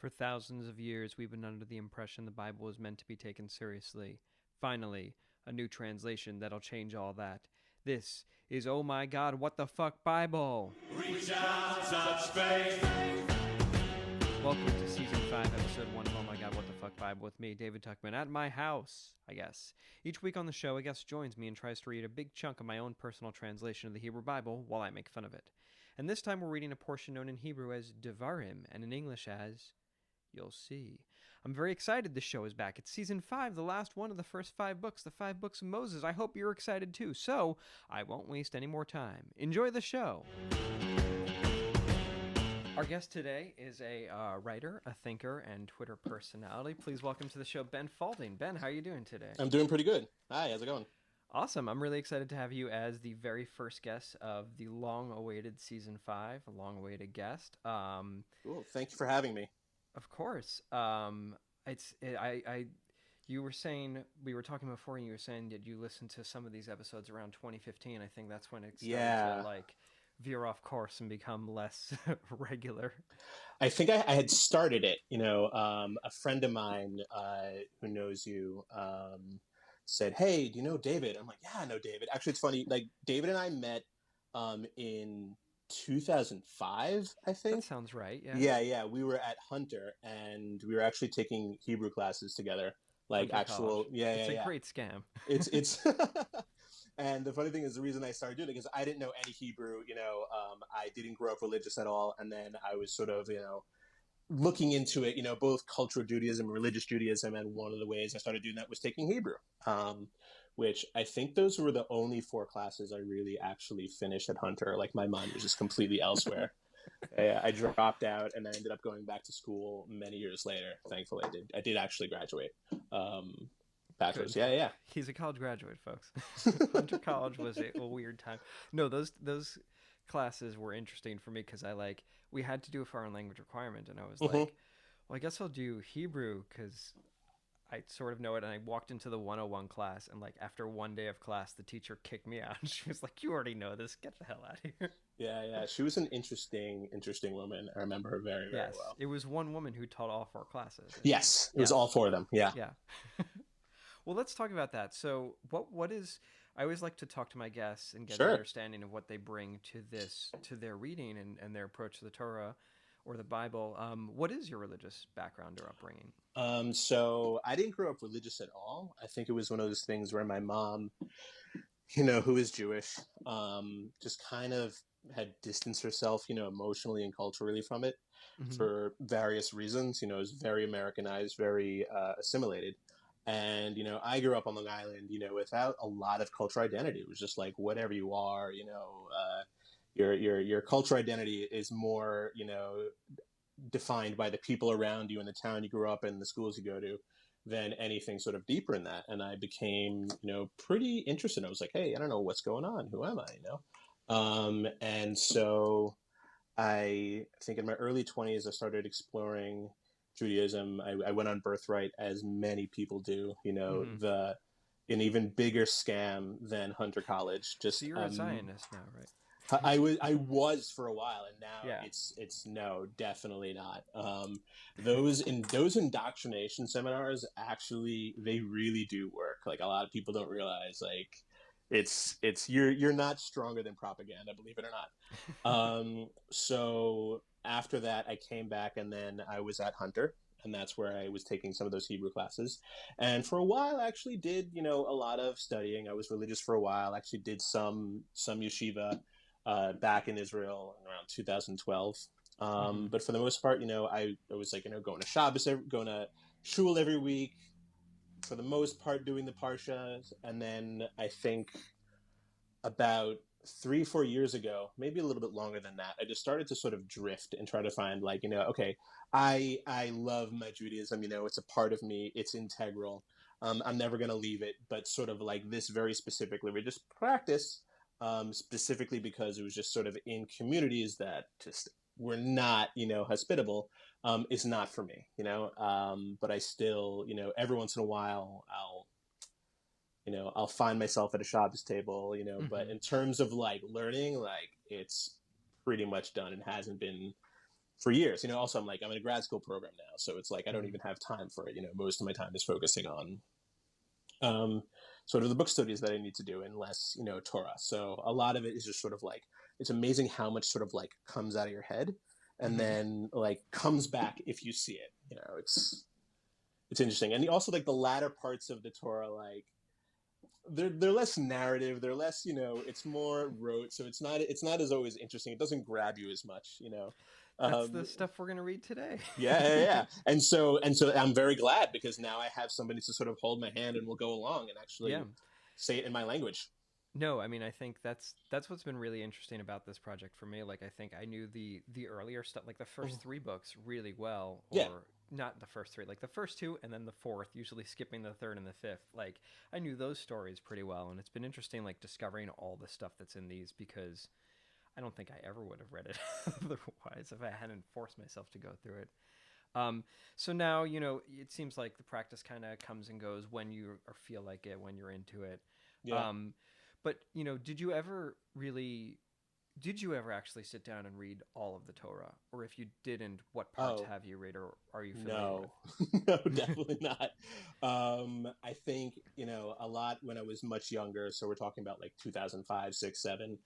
For thousands of years, we've been under the impression the Bible was meant to be taken seriously. Finally, a new translation that'll change all that. This is Oh My God, What the Fuck Bible! Reach out, touch faith. Welcome to Season 5, Episode 1 of Oh My God, What the Fuck Bible with me, David Tuckman, at my house, I guess. Each week on the show, a guest joins me and tries to read a big chunk of my own personal translation of the Hebrew Bible while I make fun of it. And this time we're reading a portion known in Hebrew as Devarim and in English as You'll See. I'm very excited this show is back. It's Season 5, the last one of the first 5 books, the 5 books of Moses. I hope you're excited too, so I won't waste any more time. Enjoy the show! Our guest today is a writer, a thinker, and Twitter personality. Please welcome to the show Ben Faulding. Ben, how are you doing today? I'm doing pretty good. Hi, how's it going? Awesome. I'm really excited to have you as the very first guest of the long-awaited Season 5, a long-awaited guest. Cool. Thank you for having me. Of course. You were saying, we were talking before, and you were saying that you listened to some of these episodes around 2015. I think that's when it started to veer off course and become less regular. I think I had started it. A friend of mine who knows you said, "Hey, do you know David?" I'm like, "Yeah, I know David." Actually, it's funny. Like, David and I met in 2005, I think. That sounds right. Yeah. Yeah. We were at Hunter, and we were actually taking Hebrew classes together. Like Hunter College. It's a yeah. great scam. It's And the funny thing is, the reason I started doing it is I didn't know any Hebrew. I didn't grow up religious at all, and then I was sort of, looking into it. Both cultural Judaism and religious Judaism, and one of the ways I started doing that was taking Hebrew, which I think those were the only 4 classes I really actually finished at Hunter. Like, my mind was just completely elsewhere. I dropped out, and I ended up going back to school many years later. Thankfully, I did actually graduate. Bachelor's. Good. Yeah. He's a college graduate, folks. Hunter College was a weird time. No, those classes were interesting for me because we had to do a foreign language requirement, and I was like, well, I guess I'll do Hebrew because I sort of know it. And I walked into the 101 class, and after one day of class, the teacher kicked me out. She was like, "You already know this. Get the hell out of here." Yeah. She was an interesting woman. I remember her very, very well. It was one woman who taught all 4 classes. Yes, it was all 4 of them. Yeah. Yeah. Well, let's talk about that. So what is, I always like to talk to my guests and get an understanding of what they bring to their reading and their approach to the Torah or the Bible. What is your religious background or upbringing? So I didn't grow up religious at all. I think it was one of those things where my mom, who is Jewish, just kind of had distanced herself, emotionally and culturally from it for various reasons. It was very Americanized, very assimilated. And, I grew up on Long Island, without a lot of cultural identity. It was just like, whatever you are, your cultural identity is more, defined by the people around you in the town you grew up in, the schools you go to, than anything sort of deeper in that. And I became, pretty interested. I was like, hey, I don't know what's going on. Who am I, And so I think in my early 20s, I started exploring Judaism. I went on Birthright, as many people do. An even bigger scam than Hunter College. Just so you're a Zionist now, right? I was for a while, and now it's no, definitely not. Those indoctrination seminars, actually, they really do work. Like, a lot of people don't realize, it's you're not stronger than propaganda, believe it or not. So after that, I came back, and then I was at Hunter, and that's where I was taking some of those Hebrew classes. And for a while, I actually did, a lot of studying. I was religious for a while. Actually did some yeshiva back in Israel in around 2012. But for the most part, I was going to Shabbos, going to shul every week. For the most part, doing the parshas. And then I think about 3-4 years ago, maybe a little bit longer than that, I just started to sort of drift and try to find okay, I love my Judaism, it's a part of me, it's integral. I'm never going to leave it, but sort of this very specific religious practice, specifically because it was just sort of in communities that just were not, hospitable, is not for me, but I still, every once in a while I'll find myself at a Shabbos table, but in terms of learning, it's pretty much done and hasn't been for years. Also I'm in a grad school program now, so it's like I don't Mhm. even have time for it. Most of my time is focusing on sort of the book studies that I need to do, and less Torah. So a lot of it is just sort of like, it's amazing how much sort of like comes out of your head and then like comes back if you see it. It's interesting. And also like the latter parts of the Torah, like they're less narrative, they're less, it's more rote, so it's not as always interesting. It doesn't grab you as much. That's the stuff we're gonna read today. yeah. And so I'm very glad, because now I have somebody to sort of hold my hand and we'll go along and actually say it in my language. No, I mean, I think that's what's been really interesting about this project for me. Like, I think I knew the earlier stuff, like the first three books, really well, or Yeah. not the first three, like the first two, and then the fourth, usually skipping the third and the fifth. Like, I knew those stories pretty well, and it's been interesting, like discovering all the stuff that's in these, because I don't think I ever would have read it otherwise if I hadn't forced myself to go through it. So now, it seems like the practice kind of comes and goes when you feel like it, when you're into it. Yeah. But did you ever actually sit down and read all of the Torah? Or if you didn't, what parts have you read, or are you familiar with? No, definitely not. I think, a lot when I was much younger, so we're talking about like 2005, 6, 7,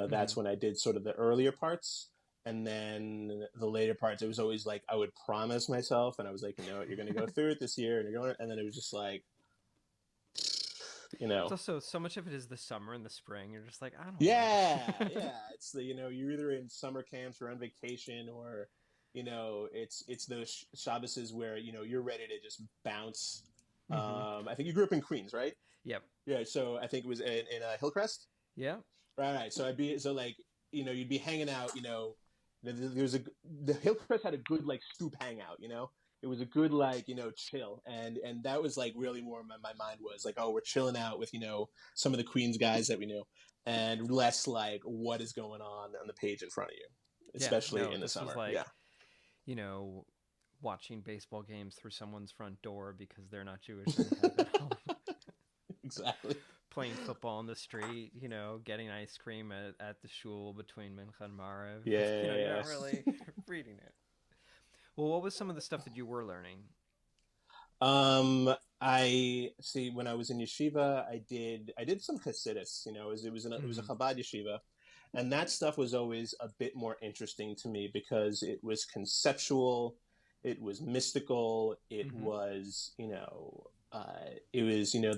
that's when I did sort of the earlier parts. And then the later parts, it was always like, I would promise myself, and I was like, you're going to go through it this year, and then it was just like, It's also, so much of it is the summer and the spring. You're just like, I don't know. Yeah. It's the, you're either in summer camps or on vacation, or, it's those Shabbases where, you're ready to just bounce. I think you grew up in Queens, right? Yep. Yeah. So I think it was in Hillcrest. Yeah. Right. So you'd be hanging out, the Hillcrest had a good like stoop hangout, it was a good like chill, and that was like really more my mind was like, oh, we're chilling out with some of the Queens guys that we knew, and less like what is going on the page in front of you, especially in the summer. Was like, watching baseball games through someone's front door because they're not Jewish and they have it at home. Exactly. Playing football in the street, getting ice cream at the shul between Mincha and Maariv. Yeah. You're not really reading it. Well, what was some of the stuff that you were learning? I see. When I was in yeshiva, I did some Hasidus. It was a Chabad yeshiva, and that stuff was always a bit more interesting to me because it was conceptual, it was mystical, it was the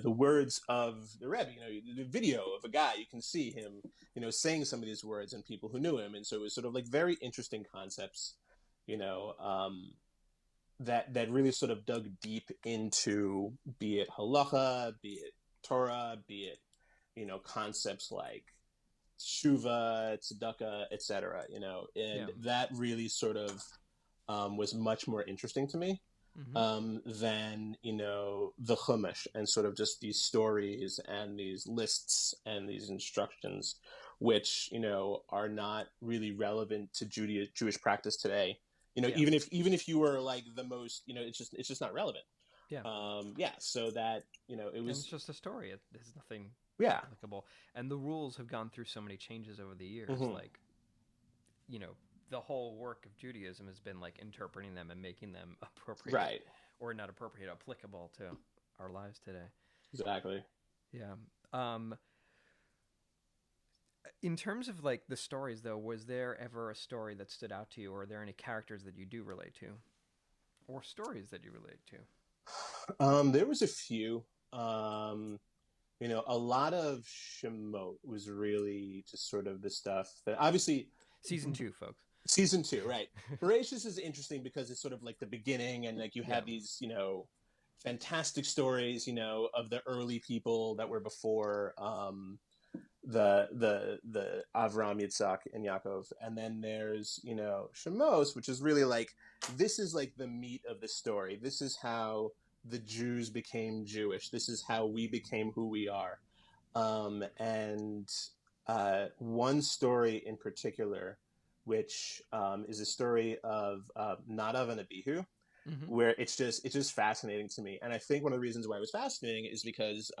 words of the Rebbe. The video of a guy, you can see him saying some of these words and people who knew him, and so it was sort of like very interesting concepts. That really sort of dug deep into, be it halacha, be it Torah, be it, concepts like shuva, tzedakah, etc. That really sort of was much more interesting to me than, the Chumash and sort of just these stories and these lists and these instructions, which, are not really relevant to Jewish practice today. Even if you were like the most, it's just not relevant. Yeah. So that, it was. And it's just a story. There's nothing applicable. And the rules have gone through so many changes over the years. Like, the whole work of Judaism has been like interpreting them and making them appropriate. Right. Or not appropriate, applicable to our lives today. Exactly. Yeah. In terms of like the stories, though, was there ever a story that stood out to you, or are there any characters that you do relate to, or stories that you relate to? There was a few. A lot of Shemot was really just sort of the stuff that obviously. Season 2, folks. Season 2, right? Bereshis is interesting because it's sort of like the beginning, and like you have these, fantastic stories, of the early people that were before. The Avram, Yitzhak, and Yaakov, and then there's Shemos, which is really like, this is like the meat of the story. This is how the Jews became Jewish. This is how we became who we are. And one story in particular, which is a story of Nadav and Abihu, where it's just fascinating to me. And I think one of the reasons why it was fascinating is because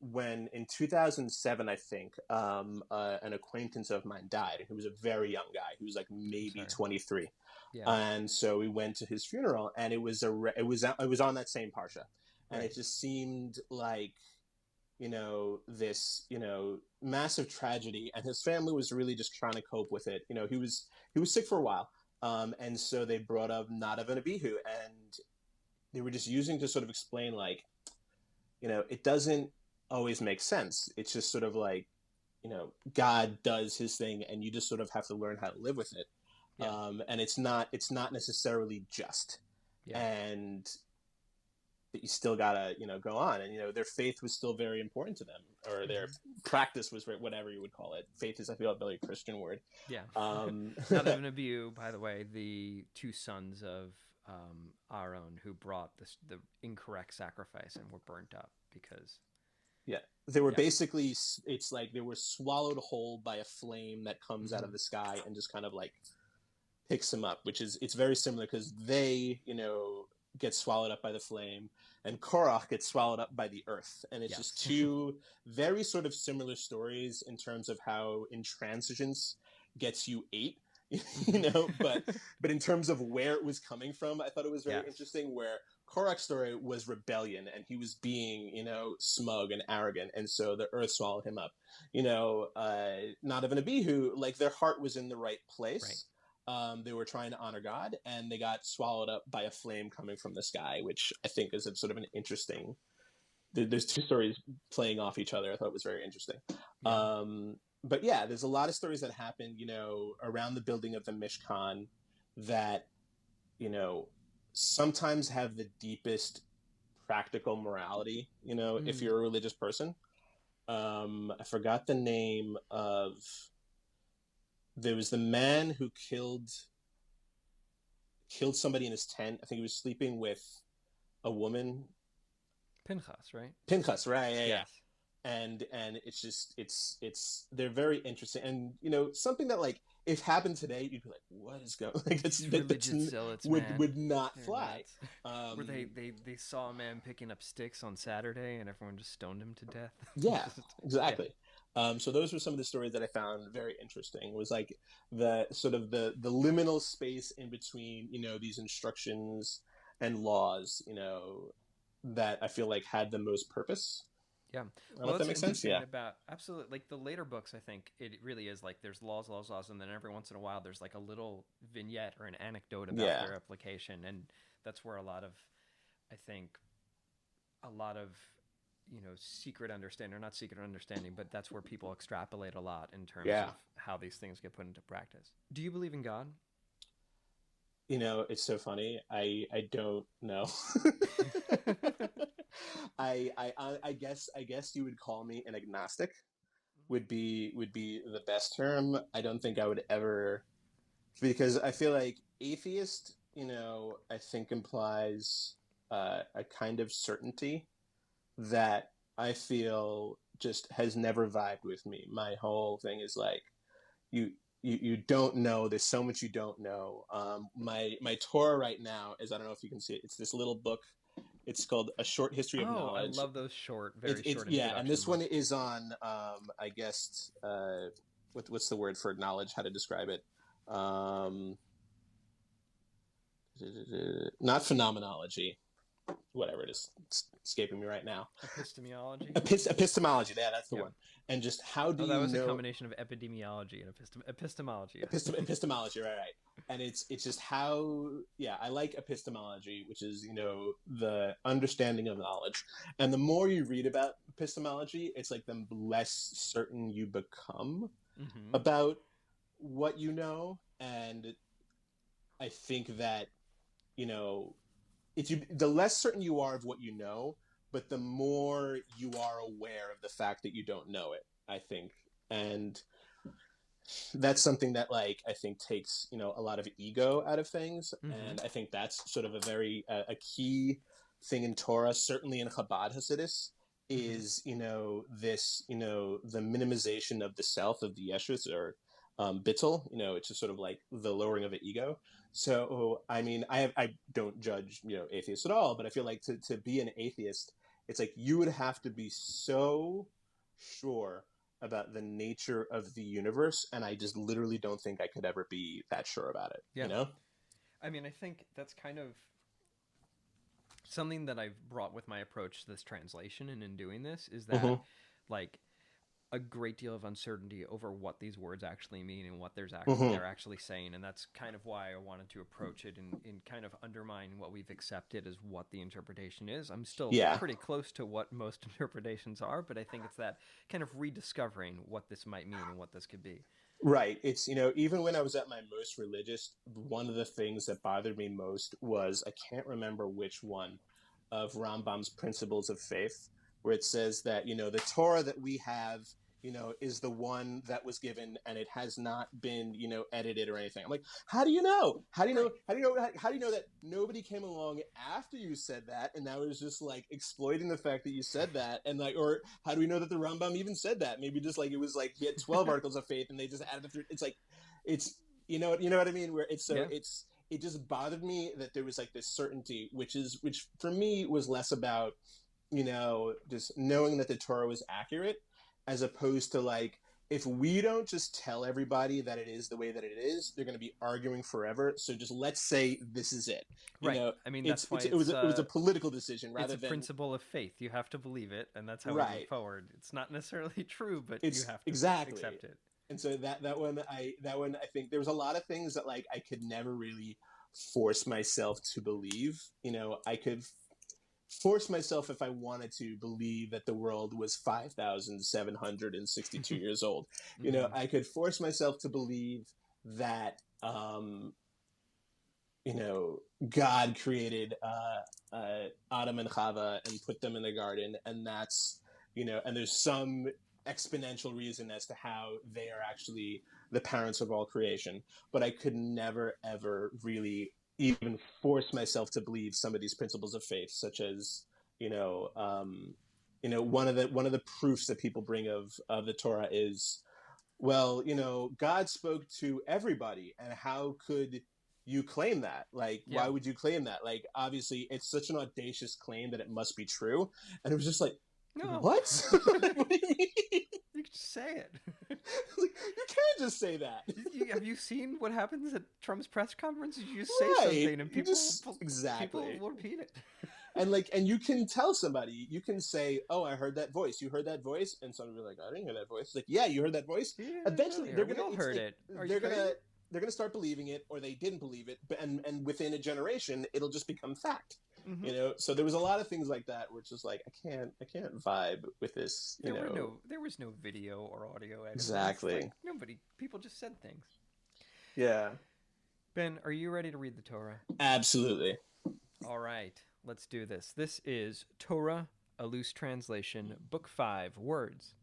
when in 2007, I think, an acquaintance of mine died. He was a very young guy. He was like maybe 23. Yeah. And so we went to his funeral, and it was on that same parsha, and it just seemed like, this, massive tragedy, and his family was really just trying to cope with it. He was sick for a while, and so they brought up Nadav and Abihu, and they were just using to sort of explain, like, it doesn't always make sense. It's just sort of like, God does his thing, and you just sort of have to learn how to live with it. Yeah. And it's not necessarily just, and you still gotta, go on. And, their faith was still very important to them, or their practice was, whatever you would call it. Faith is, I feel, a very Christian word. Yeah. Nadav and Abihu, by the way, the two sons of Aaron, who brought the incorrect sacrifice and were burnt up because... Yeah, they were basically, it's like they were swallowed whole by a flame that comes out of the sky and just kind of like picks them up, it's very similar, because they, get swallowed up by the flame, and Korach gets swallowed up by the earth. And it's just two very sort of similar stories in terms of how intransigence gets you ate. But in terms of where it was coming from, I thought it was very interesting, where Korach's story was rebellion, and he was being, smug and arrogant, and so the earth swallowed him up. Nadav and Abihu, like, their heart was in the right place. Right. They were trying to honor God, and they got swallowed up by a flame coming from the sky, which I think is sort of an interesting... There's two stories playing off each other. I thought it was very interesting. Yeah. But yeah, there's a lot of stories that happened, around the building of the Mishkan that, sometimes have the deepest practical morality, if you're a religious person. I forgot the name of... There was the man who killed somebody in his tent. I think he was sleeping with a woman. Pinchas, right? Pinchas, right? Yeah. And it's just they're very interesting, and something that, like, if happened today, you'd be like, what is going? Like, would not fly. Where they saw a man picking up sticks on Saturday, and everyone just stoned him to death. Yeah, exactly. So those were some of the stories that I found very interesting. It was like the sort of the liminal space in between, these instructions and laws, that I feel like had the most purpose. Yeah. Well, that makes sense. Yeah. Absolutely. Like the later books, I think it really is like there's laws, and then every once in a while there's like a little vignette or an anecdote about their application, and that's where a lot of secret understanding, or not secret understanding, but that's where people extrapolate a lot in terms of how these things get put into practice. Do you believe in God? It's so funny. I don't know. I guess you would call me an agnostic. Would be the best term. I don't think I would ever, because I feel like atheist, I think implies a kind of certainty that I feel just has never vibed with me. My whole thing is like, you don't know. There's so much you don't know. My Torah right now is, I don't know if you can see it. It's this little book. It's called A Short History of Knowledge. I love those short introduction and this books. one is on, I guess, what's the word for knowledge? How to describe it? Not phenomenology. Whatever it is, it's escaping me right now. Epistemology. Epistemology. Yeah, that's the one. And just how do you know? That was a combination of epidemiology and epistemology. Epistemology, right. And it's just how, I like epistemology, which is, the understanding of knowledge. And the more you read about epistemology, it's like the less certain you become about what you know. And I think that, the less certain you are of what you know, but the more you are aware of the fact that you don't know it, I think. And that's something that, like, I think takes, a lot of ego out of things. And I think that's sort of a very, a key thing in Torah, certainly in Chabad Hasidus, is, this, the minimization of the self, of the yeshus, or bittul, it's just sort of like the lowering of the ego. So, I mean, I don't judge, atheists at all, but I feel like to be an atheist it's like you would have to be so sure about the nature of the universe, and I just literally don't think I could ever be that sure about it. Yeah. You know? I mean, I think that's kind of something that I've brought with my approach to this translation and in doing this is that like a great deal of uncertainty over what these words actually mean and what they're actually saying, and that's kind of why I wanted to approach it and kind of undermine what we've accepted as what the interpretation is. I'm still pretty close to what most interpretations are, but I think it's that kind of rediscovering what this might mean and what this could be. Right. It's, even when I was at my most religious, one of the things that bothered me most was, I can't remember which one of Rambam's Principles of Faith, where it says that, the Torah that we have, is the one that was given and it has not been, edited or anything. I'm like, how do you know? How do you know? How do you know that nobody came along after you said that and that was just like exploiting the fact that you said that? And like, or how do we know that the Rambam even said that? Maybe just like, it was like he had 12 articles of faith and they just added it. It's like, it's, you know what I mean? Where it's so it just bothered me that there was like this certainty, which for me was less about, just knowing that the Torah was accurate, as opposed to like, if we don't just tell everybody that it is the way that it is, they're going to be arguing forever. So just let's say this is it. I mean, that's why it was a political decision rather than... It's a principle of faith. You have to believe it, and that's how we move forward. It's not necessarily true, but you have to accept it. And so that one, I think there was a lot of things that like I could never really force myself to believe. I could force myself if I wanted to believe that the world was 5,762 years old. I could force myself to believe that God created Adam and Chava and put them in the garden, and that's and there's some exponential reason as to how they are actually the parents of all creation. But I could never ever really even force myself to believe some of these principles of faith, such as one of the proofs that people bring of the Torah is, well, God spoke to everybody, and how could you claim that? Like, why would you claim that? Like, obviously, it's such an audacious claim that it must be true. And it was just like, no. What? What do you mean? You can just say it. Like, you can't just say that. Have you seen what happens at Trump's press conferences? You just say something and people will repeat it. And you can tell somebody, you can say, "Oh, I heard that voice. You heard that voice?" And somebody will be like, "I didn't hear that voice." It's like, "Yeah, you heard that voice." Yeah, eventually, we all heard it. They're gonna start believing it, or they didn't believe it, and within a generation, it'll just become fact. So there was a lot of things like that, which is like, I can't vibe with this. There was no video or audio editing. Exactly. Like, people just said things. Yeah. Ben, are you ready to read the Torah? Absolutely. All right, let's do this. This is Torah, a loose translation, Book 5, Words,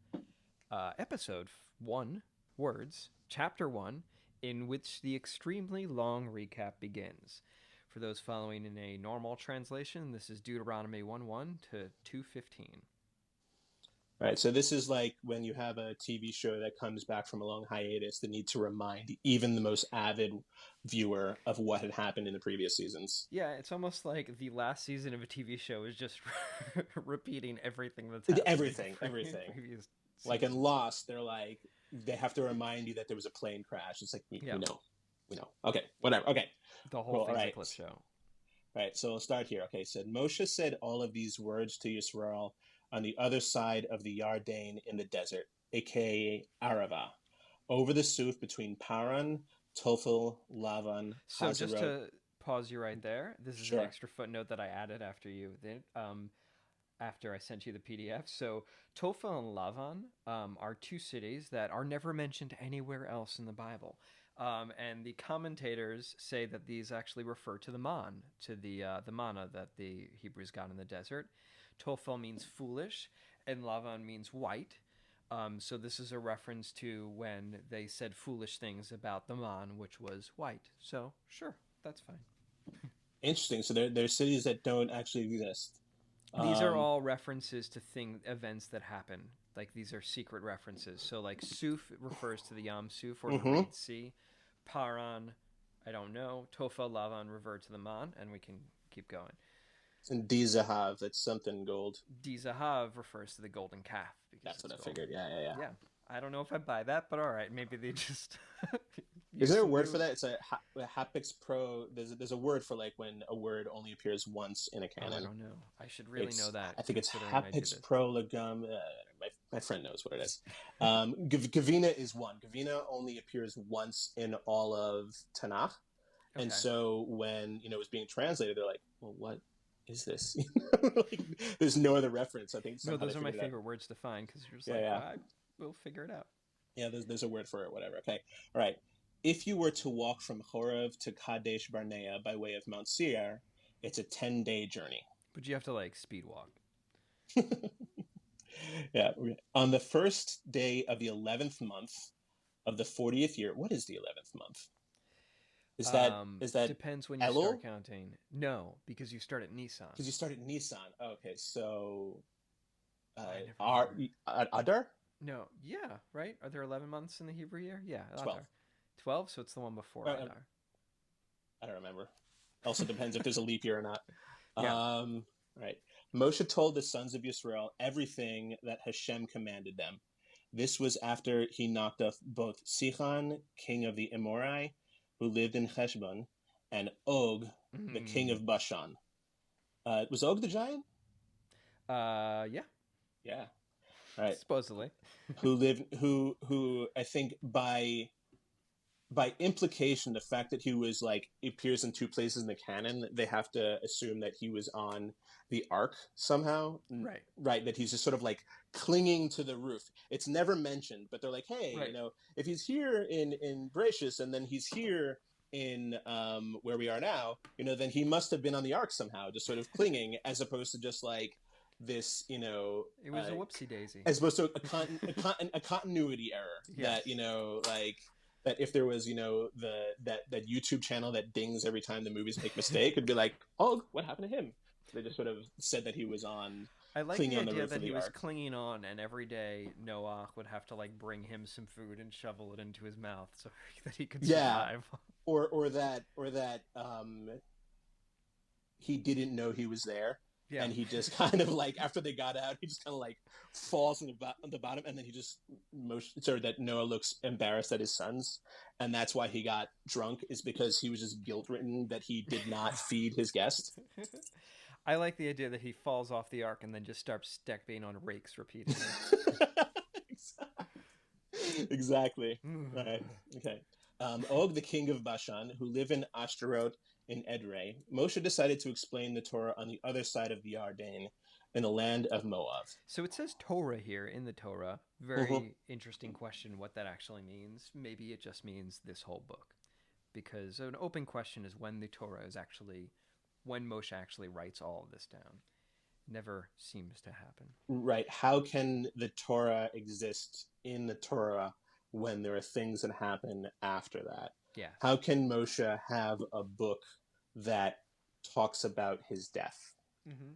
Episode 1, Words, Chapter 1, in which the extremely long recap begins. For those following in a normal translation, this is Deuteronomy 1:1 to 2:15. All right, so this is like when you have a TV show that comes back from a long hiatus that needs to remind even the most avid viewer of what had happened in the previous seasons. Yeah, it's almost like the last season of a TV show is just repeating everything that's happened. Everything. Like in Lost, they have to remind you that there was a plane crash. It's like, we know. Okay, whatever. Okay. The whole thing's a clip show. All right, so we'll start here. Okay, it said, Moshe said all of these words to Yisrael on the other side of the Yarden in the desert, a.k.a. Arava, over the Suf between Paran, Tophel, Lavan, So Hazarot. just to pause you right there, this is an extra footnote that I added after I sent you the PDF. So Tophel and Lavan are two cities that are never mentioned anywhere else in the Bible. And the commentators say that these actually refer to the man, to the manna that the Hebrews got in the desert. Tophel means foolish, and Lavan means white. So this is a reference to when they said foolish things about the man, which was white. So sure, that's fine. Interesting. So they're cities that don't actually exist. These are all references to events that happen. Like, these are secret references. So, like, Suf refers to the Yam Suf or the Red Sea. Paran, I don't know. Tophel, Lavan revert to the Man, and we can keep going. And Di Zahav, that's something gold. Di Zahav refers to the golden calf. Because That's what I gold. figured. Yeah. Yeah. I don't know if I buy that, but all right. Maybe they just... Is there a word for that? It's a hapix pro. There's a word for like when a word only appears once in a canon. Oh, I don't know. I should really know that. I think it's hapix prolegum. My friend knows what it is. Gavina is one. Gavina only appears once in all of Tanakh. Okay. And so when it was being translated, they're like, well, what is this? Like, there's no other reference. I think no, those are my favorite words to find because you're just we'll figure it out. Yeah, there's a word for it, whatever. Okay, all right. If you were to walk from Horeb to Kadesh Barnea by way of Mount Seir, it's a 10-day journey. But you have to speed walk. Yeah. On the first day of the 11th month of the 40th year, what is the 11th month? Is that depends when you start counting? No, because you start at Nisan. Because you start at Nisan. Okay, so Adar? No, yeah, right? Are there 11 months in the Hebrew year? Yeah, 12. 12, so it's the one before Adar. I don't remember. Also depends if there's a leap year or not. Yeah. Right. Moshe told the sons of Yisrael everything that Hashem commanded them. This was after he knocked off both Sihon, king of the Amorai, who lived in Heshbon, and Og, the king of Bashan. Was Og the giant? Yeah. Yeah. Right. Supposedly. who I think by implication, the fact that he was appears in two places in the canon, they have to assume that he was on the ark somehow. Right. That he's just sort of clinging to the roof. It's never mentioned, but they're like, hey, if he's here in Bereshis and then he's here in where we are now, then he must have been on the ark somehow, just sort of clinging, as opposed to just this, it was a whoopsie daisy, as opposed to a continuity error. Yes. That if there was, that YouTube channel that dings every time the movies make a mistake, it'd be like, oh, what happened to him? They just sort of said that he was on. I like the idea that he was clinging on, and every day Noah would have to bring him some food and shovel it into his mouth so that he could survive. Or that he didn't know he was there. Yeah. And he just kind of after they got out, he just kind of falls on the bottom, and then he just that Noah looks embarrassed at his sons, and that's why he got drunk, is because he was just guilt-ridden that he did not feed his guest. I like the idea that he falls off the ark and then just starts being on rakes repeatedly. Exactly. Right. Okay. Og, the king of Bashan, who lived in Ashtaroth in Edrei, Moshe decided to explain the Torah on the other side of the Yarden, in the land of Moab. So it says Torah here in the Torah. Very interesting question what that actually means. Maybe it just means this whole book. Because an open question is when when Moshe actually writes all of this down. Never seems to happen. Right. How can the Torah exist in the Torah when there are things that happen after that? Yeah. How can Moshe have a book that talks about his death? Mm-hmm.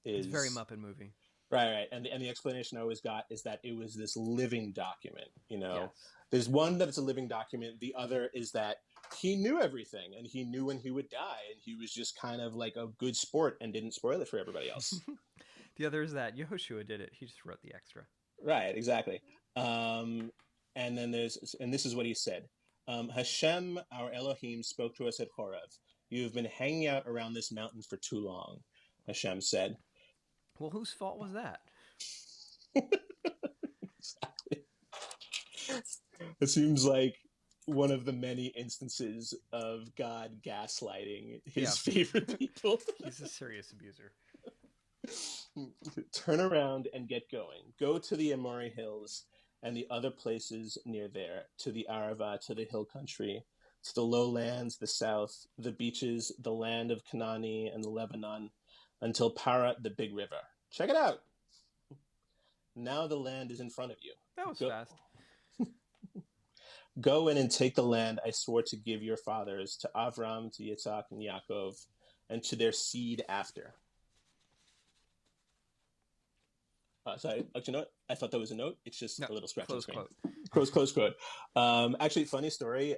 It's very Muppet movie. Right. And the explanation I always got is that it was this living document. Yes. There's one that it's a living document. The other is that he knew everything, and he knew when he would die, and he was just kind of like a good sport and didn't spoil it for everybody else. The other is that Yehoshua did it. He just wrote the extra. Right, exactly. And then and this is what he said. Hashem, our Elohim, spoke to us at Horeb. You have been hanging out around this mountain for too long, Hashem said. Well, whose fault was that? Exactly. It seems like one of the many instances of God gaslighting his favorite people. He's a serious abuser. Turn around and get going. Go to the Amori Hills and the other places near there, to the Arava, to the hill country, to the lowlands, the south, the beaches, the land of Kanani and the Lebanon, until Para, the big river. Check it out. Now the land is in front of you. That was fast. Go in and take the land I swore to give your fathers, to Avram, to Yitzhak, and Yaakov, and to their seed after. Sorry, you know what? I thought that was a note. It's just No, a little scratch on the screen. quote. Close quote. Actually, funny story.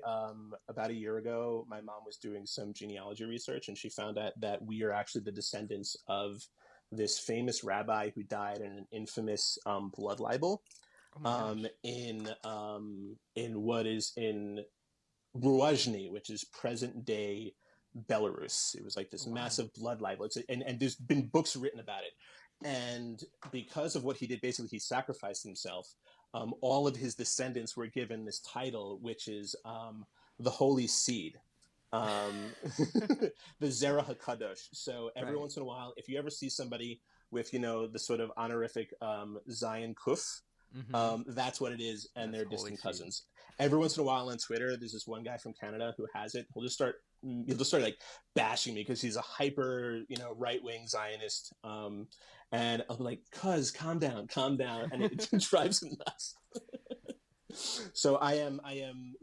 About a year ago, my mom was doing some genealogy research, and she found out that we are actually the descendants of this famous rabbi who died in an infamous blood libel in what is in Grozny, which is present day Belarus. It was like this massive blood libel. And there's been books written about it. And because of what he did, basically he sacrificed himself. All of his descendants were given this title, which is the Holy Seed, the Zerah HaKadosh. So every once in a while, if you ever see somebody with, the sort of honorific Zion Kuf, that's what it is, and they're distant cousins. Every once in a while on Twitter, there's this one guy from Canada who has it. He'll just start like bashing me because he's a hyper, right-wing Zionist. And I'll be like, "Cuz, calm down," and it drives him nuts. So I am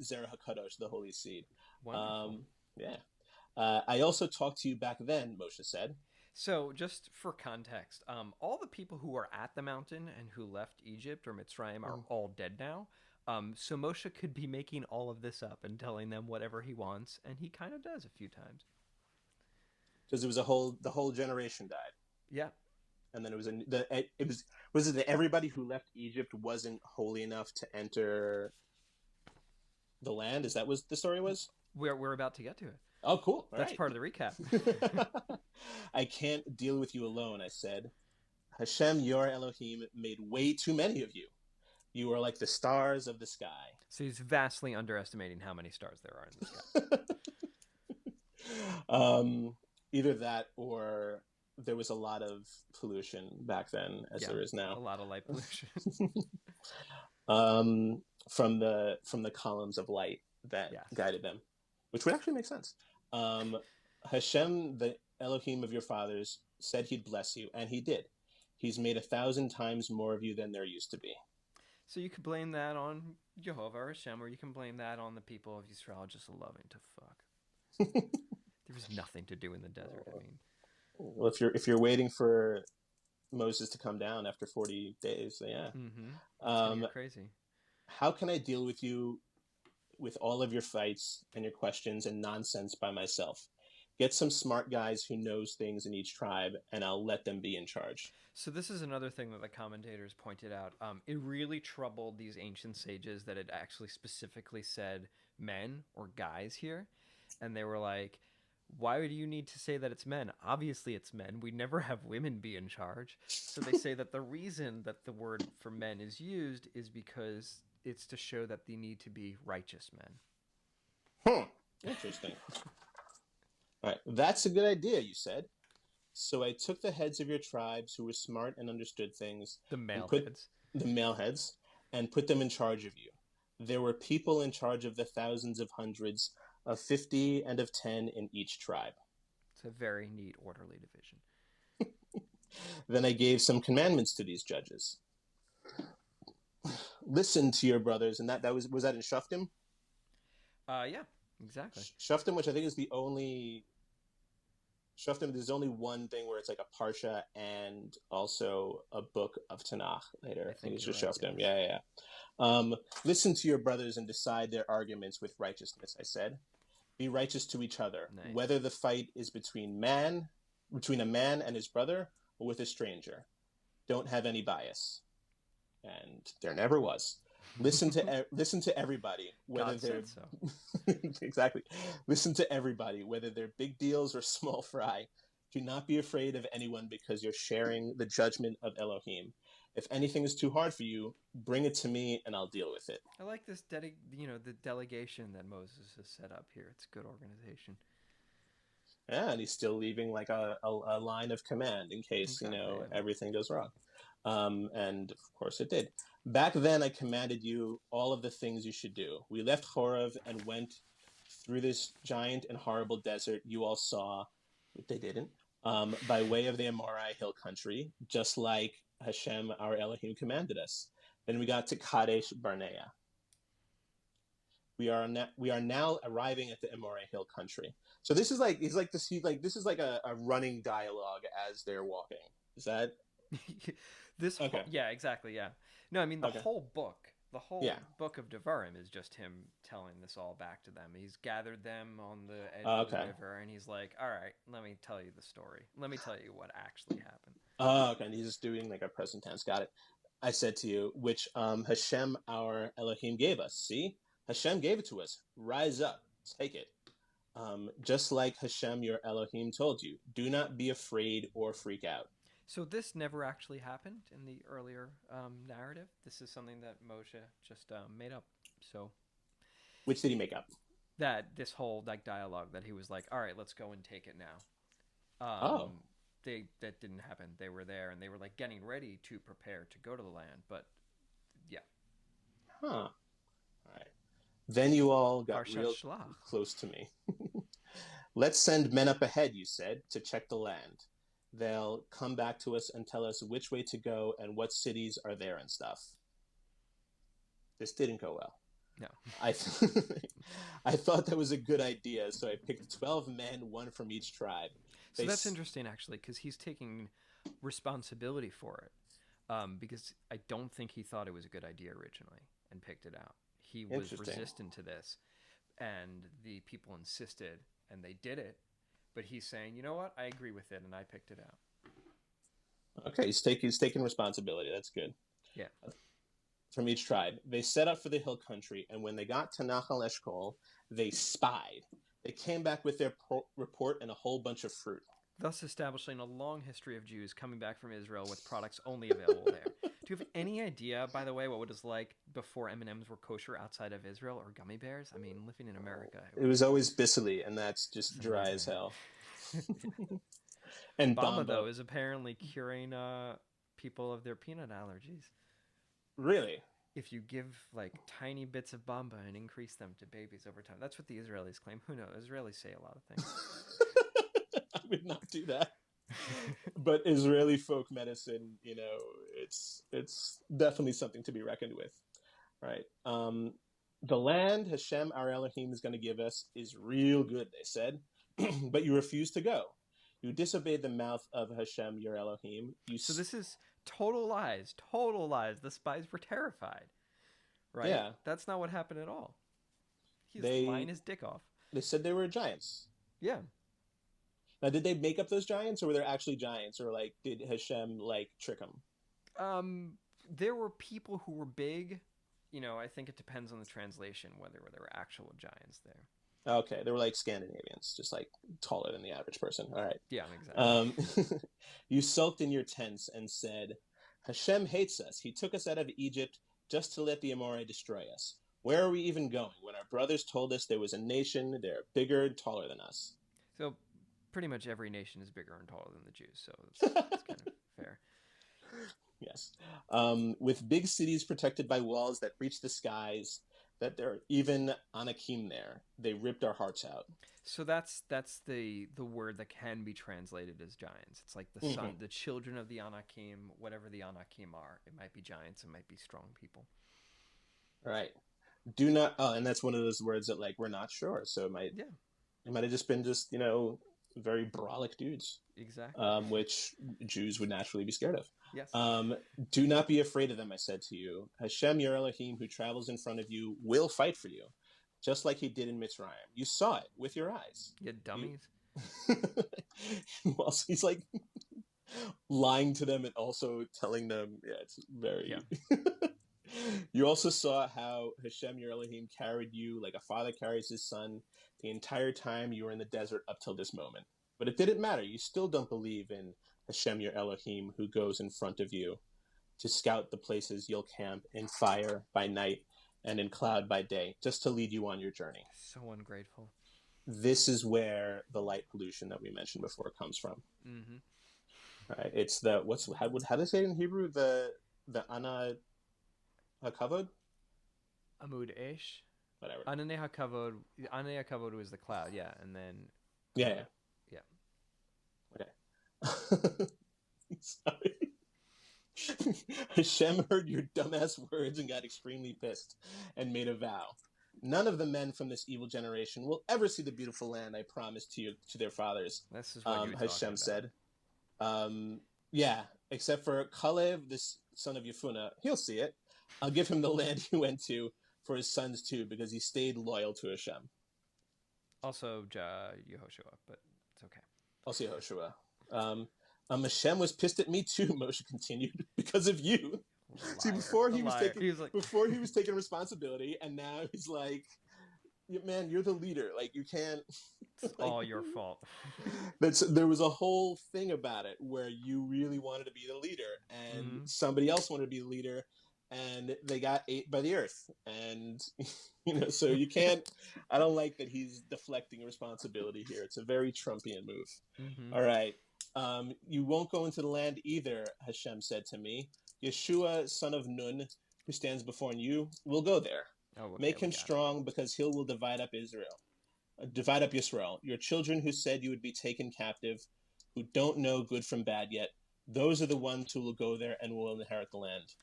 Zerah HaKadosh, the Holy Seed. Wonderful. Yeah. I also talked to you back then, Moshe said. So, just for context, all the people who were at the mountain and who left Egypt or Mitzrayim are all dead now. So Moshe could be making all of this up and telling them whatever he wants, and he kind of does a few times. Because it was the whole generation died. Yeah. And then was it that everybody who left Egypt wasn't holy enough to enter the land? Is that what the story was? We're about to get to it. Oh, cool. That's right. part of the recap. I can't deal with you alone, I said. Hashem, your Elohim, made way too many of you. You are like the stars of the sky. So he's vastly underestimating how many stars there are in the sky. Either that or there was a lot of pollution back then, as there is now. A lot of light pollution. From the columns of light that guided them, which would actually make sense. Hashem, the Elohim of your fathers, said he'd bless you, and he did. He's made 1,000 times more of you than there used to be. So you could blame that on Jehovah or Hashem, or you can blame that on the people of Israel just loving to fuck. There was nothing to do in the desert. I mean, well, if you're waiting for Moses to come down after 40 days, yeah. You're crazy. How can I deal with you with all of your fights and your questions and nonsense by myself? Get some smart guys who knows things in each tribe, and I'll let them be in charge. So this is another thing that the commentators pointed out. It really troubled these ancient sages that it actually specifically said men or guys here. And they were like, why do you need to say that it's men? Obviously it's men. We never have women be in charge. So they say that the reason that the word for men is used is because it's to show that they need to be righteous men. Interesting. All right, that's a good idea, you said. So I took the heads of your tribes who were smart and understood things. The male heads, and put them in charge of you. There were people in charge of the thousands of hundreds, of 50 and of 10 in each tribe. It's a very neat, orderly division. Then I gave some commandments to these judges. Listen to your brothers, and that was that in Shoftim? Yeah, exactly. Shoftim, which I think is the only Shoftim, there's only one thing where it's like a parsha and also a book of Tanakh later. I think it's just Shoftim. Yeah. Listen to your brothers and decide their arguments with righteousness, I said. Be righteous to each other, whether the fight is between a man and his brother or with a stranger. Don't have any bias. And there never was. Listen to everybody, whether God they're said so. exactly. Listen to everybody, whether they're big deals or small fry. Do not be afraid of anyone because you're sharing the judgment of Elohim. If anything is too hard for you, bring it to me and I'll deal with it. I like this, the delegation that Moses has set up here. It's a good organization. Yeah, and he's still leaving like a line of command in case everything goes wrong. And of course it did. Back then I commanded you all of the things you should do. We left Horeb and went through this giant and horrible desert you all saw, but they didn't, by way of the Amorite hill country, just like Hashem, our Elohim, commanded us. Then we got to Kadesh Barnea. We are now arriving at the Amorite hill country. So this is like this is like a running dialogue as they're walking. Is that Okay. Yeah, exactly, yeah. No, I mean Okay. the Yeah. whole book of Devarim is just him telling this all back to them. He's gathered them on the edge of the Okay. river, and he's like, "All right, let me tell you the story. Let me tell you what actually happened." Okay. And he's just doing like a present tense. Got it. I said to you, which Hashem our Elohim gave us. See, Hashem gave it to us. Rise up, take it. Just like Hashem your Elohim told you, do not be afraid or freak out. So this never actually happened in the earlier narrative. This is something that Moshe just made up. So Which did he make up? that this whole like dialogue that he was like, "All right, let's go and take it now." Oh, That didn't happen. They were there and they were like getting ready to prepare to go to the land, but yeah, huh. All right. Then you all got Parshat real Shlach. close to me. Let's send men up ahead, you said, to check the land. They'll come back to us and tell us which way to go and what cities are there and stuff. This didn't go well. No. I thought that was a good idea, so I picked 12 men, one from each tribe. So that's interesting, actually, because he's taking responsibility for it. Because I don't think he thought it was a good idea originally and picked it out. He was resistant to this, and the people insisted, and they did it. But he's saying, you know what? I agree with it, and I picked it out. Okay, he's taking responsibility. That's good. Yeah. From each tribe. They set up for the hill country, and when they got to Nahal Eshkol, they spied. They came back with their report and a whole bunch of fruit. Thus establishing a long history of Jews coming back from Israel with products only available there. Do you have any idea, by the way, what it was like before M&Ms were kosher outside of Israel or gummy bears? I mean, living in America. It was always Bissoli, and that's just dry as hell. And Bamba, though, is apparently curing people of their peanut allergies. Really? If you give like tiny bits of Bamba and increase them to babies over time. That's what the Israelis claim. Who knows? Israelis say a lot of things. I would not do that. But Israeli folk medicine, it's definitely something to be reckoned with. Right. The land Hashem our Elohim is going to give us is real good, they said. But you refuse to go. You disobeyed the mouth of Hashem your Elohim. So this is total lies. Total lies. The spies were terrified. Right? Yeah. That's not what happened at all. He's lying his dick off. They said they were giants. Yeah. Now, did they make up those giants, or were there actually giants, or like did Hashem like trick them? There were people who were big. I think it depends on the translation whether there were actual giants there. Okay, they were like Scandinavians, just like taller than the average person. All right. Yeah, exactly. You sulked in your tents and said, Hashem hates us. He took us out of Egypt just to let the Amorite destroy us. Where are we even going when our brothers told us there was a nation, they're bigger and taller than us? So pretty much every nation is bigger and taller than the Jews, so that's kind of fair. Yes. With big cities protected by walls that reach the skies, that there are even Anakim there. They ripped our hearts out. So that's the word that can be translated as giants. It's like the son, the children of the Anakim, whatever the Anakim are. It might be giants, it might be strong people. Right. Do not. Oh, and that's one of those words that like we're not sure. So it might have just been very brolic dudes. Exactly. Which Jews would naturally be scared of. Yes. Do not be afraid of them, I said to you. Hashem, your Elohim, who travels in front of you, will fight for you, just like he did in Mitzrayim. You saw it with your eyes. You dummies. Also, he's like lying to them and also telling them, it's very... Yeah. You also saw how Hashem, your Elohim, carried you like a father carries his son the entire time you were in the desert up till this moment. But it didn't matter. You still don't believe in Hashem, your Elohim, who goes in front of you to scout the places you'll camp in fire by night and in cloud by day, just to lead you on your journey. So ungrateful. This is where the light pollution that we mentioned before comes from. Mm-hmm. Right? It's the how do they say it in Hebrew? The Ana HaKavod? Amud Esh. Whatever. Ananei HaKavod was the cloud, yeah, and then yeah. Okay. Sorry. Hashem heard your dumbass words and got extremely pissed and made a vow. None of the men from this evil generation will ever see the beautiful land I promised to their fathers. This is what you were Hashem said. Yeah, except for Kalev, this son of Yefuna, he'll see it. I'll give him the land he went to for his sons too, because he stayed loyal to Hashem. Also, Yehoshua, but it's okay. Also Yehoshua. Hashem was pissed at me too, Moshe continued, because of you. Liar. See, before he was taking responsibility, and now he's like, man, you're the leader. Like, you can't. It's all your fault. There was a whole thing about it where you really wanted to be the leader, and somebody else wanted to be the leader, and they got ate by the earth. And so you can't. I don't like that he's deflecting responsibility here. It's a very Trumpian move. All right, you won't go into the land either, Hashem said to me. Yeshua, son of Nun, who stands before you, will go there. Oh, okay, Make him strong, because he will divide up Israel. Divide up Yisrael. Your children who said you would be taken captive, who don't know good from bad yet, those are the ones who will go there and will inherit the land.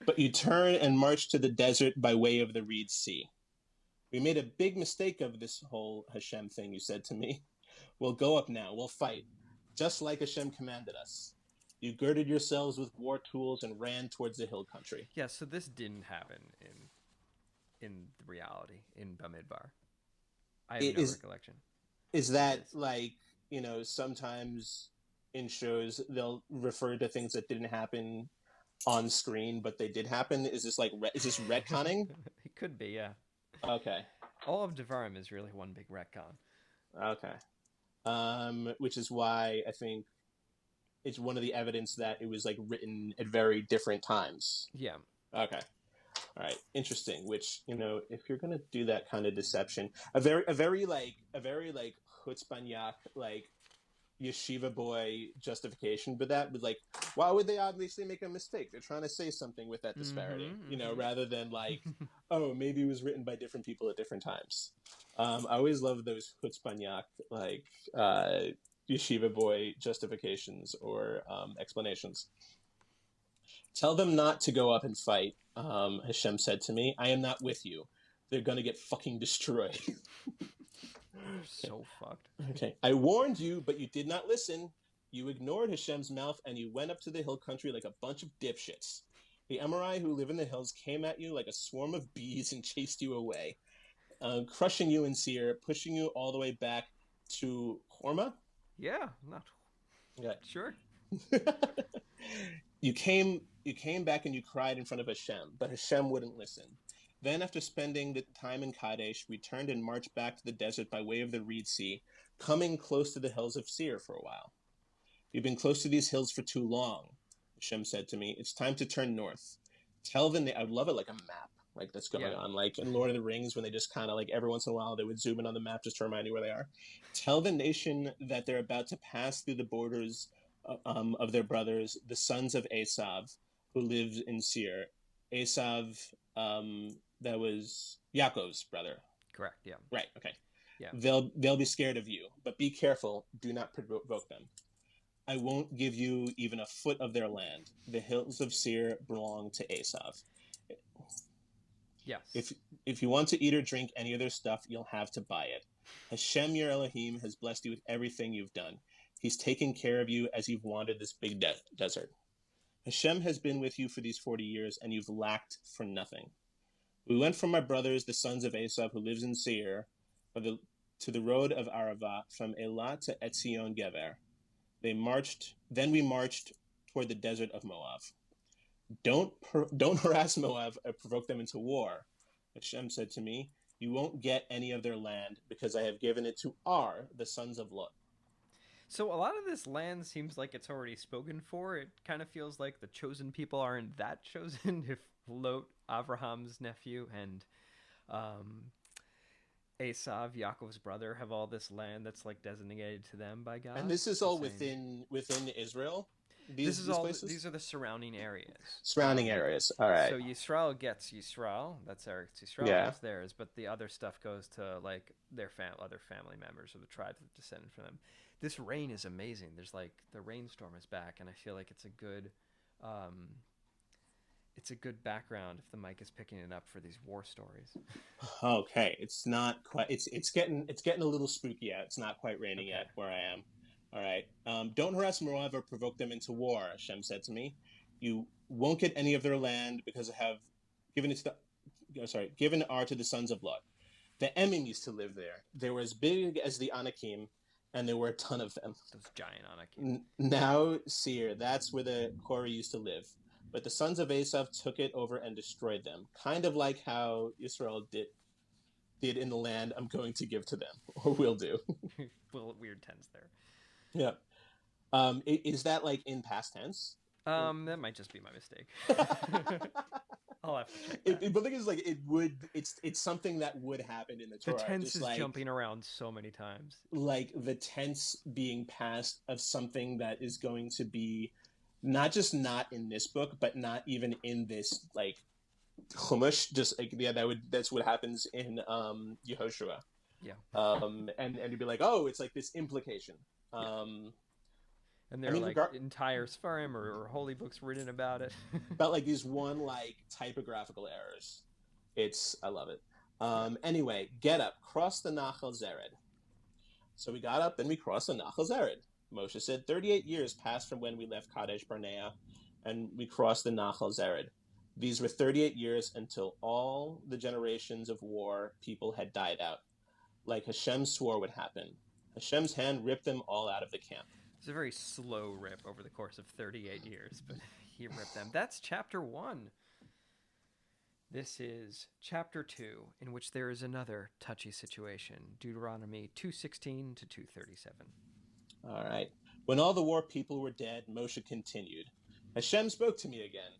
But you turn and march to the desert by way of the Reed Sea. We made a big mistake of this whole Hashem thing, you said to me. We'll go up now. We'll fight, just like Hashem commanded us. You girded yourselves with war tools and ran towards the hill country. Yeah, so this didn't happen in reality in Bamidbar. I have no recollection. Is that like, sometimes in shows they'll refer to things that didn't happen on screen, but they did happen? Is this retconning? It could be, yeah. Okay. All of Devarim is really one big retcon. Okay. Which is why I think it's one of the evidence that it was like written at very different times. Yeah. Okay. All right. Interesting. Which, if you're gonna do that kind of deception, a very chutzpanyak, like yeshiva boy justification, but that was like, why would they obviously make a mistake? They're trying to say something with that disparity, rather than like, oh, maybe it was written by different people at different times. I always love those chutzpanyak, like yeshiva boy justifications or explanations. Tell them not to go up and fight, Hashem said to me. I am not with you. They're going to get fucking destroyed. So fucked. Okay. I warned you, but you did not listen. You ignored Hashem's mouth, and you went up to the hill country like a bunch of dipshits. The Emorai who live in the hills came at you like a swarm of bees and chased you away, crushing you in Seir, pushing you all the way back to Horma? Yeah, not... Yeah. Sure. You came back and you cried in front of Hashem, but Hashem wouldn't listen. Then, after spending the time in Kadesh, we turned and marched back to the desert by way of the Reed Sea, coming close to the hills of Seir for a while. We've been close to these hills for too long, Hashem said to me. It's time to turn north. Tell them I would love it like a map, like that's going on, like in Lord of the Rings, when they just kind of like every once in a while they would zoom in on the map just to remind you where they are. Tell the nation that they're about to pass through the borders of their brothers, the sons of Esav, who lived in Seir. Esav, that was Yaakov's brother. Correct. Yeah. Right. Okay. Yeah. They'll be scared of you, but be careful. Do not provoke them. I won't give you even a foot of their land. The hills of Seir belong to Esav. Yes. If you want to eat or drink any of their stuff, you'll have to buy it. Hashem, your Elohim, has blessed you with everything you've done. He's taken care of you as you've wandered this big desert. Hashem has been with you for these 40 years, and you've lacked for nothing. We went from my brothers, the sons of Esav, who lives in Seir, to the road of Arava, from Elat to Etzion Gever. Then we marched toward the desert of Moab. Don't harass Moab or provoke them into war, Hashem said to me. You won't get any of their land, because I have given it to the sons of Lot. So a lot of this land seems like it's already spoken for. It kind of feels like the chosen people aren't that chosen. If Lot, Abraham's nephew, and Esav, Yaakov's brother, have all this land that's like designated to them by God. And this is all within Israel? These places? These are the surrounding areas. Surrounding areas. All right. So Yisrael gets Yisrael. That's Eretz Yisrael. Yeah. That's theirs. But the other stuff goes to like their other family members or the tribes that descended from them. This rain is amazing. There's like the rainstorm is back, and I feel like it's a good background if the mic is picking it up for these war stories. Okay, it's not quite. It's getting a little spooky out. It's not quite raining yet where I am. All right. Don't harass Moab or provoke them into war, Hashem said to me. You won't get any of their land because I have given it to given are to the sons of Lot. The Emim used to live there. They were as big as the Anakim, and there were a ton of them. Those giant Anakim. Now, Seir, that's where the Hori used to live. But the sons of Esav took it over and destroyed them, kind of like how Israel did in the land I'm going to give to them, or will do. Well, weird tense there. Yeah. Is that like in past tense? That might just be my mistake. I'll have to check that. But the thing is, like, it's something that would happen in the Torah. The tense just is like, jumping around so many times. Like the tense being past of something that is going to be not just not in this book, but not even in this like Chumash. Just like that's what happens in Yehoshua. Yeah. And you'd be like, oh, it's like this implication. Yeah. And there are like entire Sfarim or holy books written about it. About like these one like typographical errors. I love it. Anyway, get up, cross the Nachal Zered. So we got up and we crossed the Nachal Zered. Moshe said, 38 years passed from when we left Kadesh Barnea and we crossed the Nachal Zered. These were 38 years until all the generations of war people had died out. Like Hashem swore would happen. Hashem's hand ripped them all out of the camp. It's a very slow rip over the course of 38 years, but he ripped them. That's chapter 1. This is chapter 2, in which there is another touchy situation. Deuteronomy 2:16 to 2:37. All right. When all the war people were dead, Moshe continued. Hashem spoke to me again.